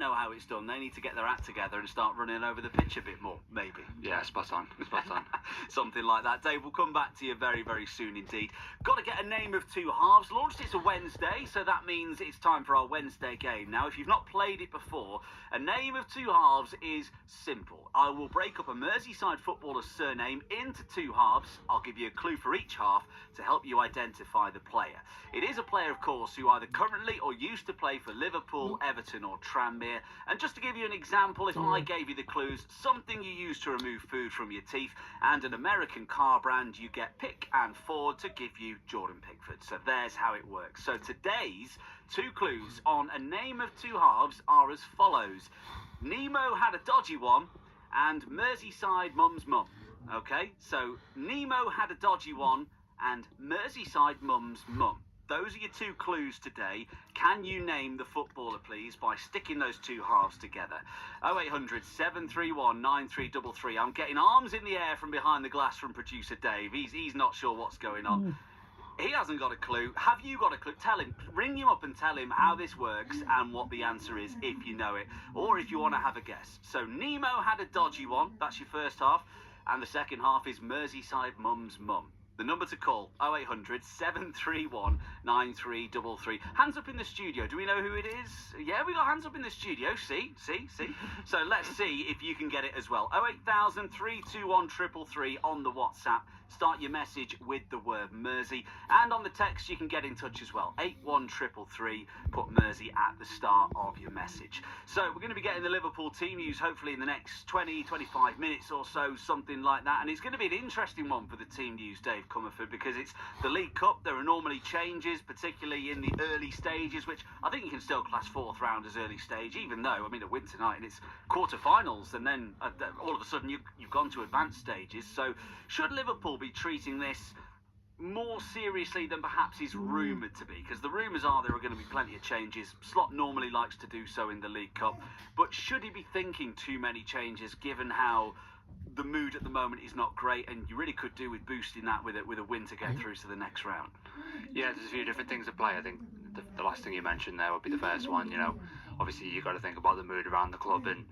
know how it's done. They need to get their act together and start running over the pitch a bit more, maybe. Yeah, spot on. Something like that. Dave, we'll come back to you very, very soon indeed. Got to get a name of two halves launched. It's a Wednesday, so that means it's time for our Wednesday game. Now, if you've not played it before, a name of two halves is simple. I will break up a Merseyside footballer's surname into two halves. I'll give you a clue for each half to help you identify the player. It is a player, of course, who either currently or used to play for Liverpool, Everton or Tranmere. And just to give you an example, if I gave you the clues, something you use to remove food from your teeth and an American car brand, you get Pick and Ford to give you Jordan Pickford. So there's how it works. So today's two clues on a name of two halves are as follows. Nemo had a dodgy one and Merseyside mum's mum. Okay, so Nemo had a dodgy one and Merseyside mum's mum. Those are your two clues today. Can you name the footballer, please, by sticking those two halves together? 0800 731 9333. I'm getting arms in the air from behind the glass from producer Dave. He's not sure what's going on. He hasn't got a clue. Have you got a clue? Tell him. Ring him up and tell him how this works and what the answer is if you know it, or if you want to have a guess. So Nemo had a dodgy one. That's your first half. And the second half is Merseyside mum's mum. The number to call, 0800 731 9333. Hands up in the studio. Do we know who it is? Yeah, we got hands up in the studio. See. So let's see if you can get it as well. 08000 321 333 on the WhatsApp. Start your message with the word Mersey. And on the text, you can get in touch as well. 81333. Put Mersey at the start of your message. So we're going to be getting the Liverpool team news hopefully in the next 20-25 minutes or so, something like that. And it's going to be an interesting one for the team news, Dave Comerford, because it's the League Cup. There are normally changes, particularly in the early stages, which I think you can still class fourth round as early stage, even though, I mean, a win tonight and it's quarterfinals, and then all of a sudden you've gone to advanced stages. So should Liverpool be treating this more seriously than perhaps is rumoured to be? Because the rumours are there are going to be plenty of changes. Slot normally likes to do so in the League Cup, but should he be thinking too many changes given how the mood at the moment is not great, and you really could do with boosting that with a win to get through to the next round? Yeah, there's a few different things at play. I think the last thing you mentioned there would be the first one. You know, obviously you've got to think about the mood around the club, and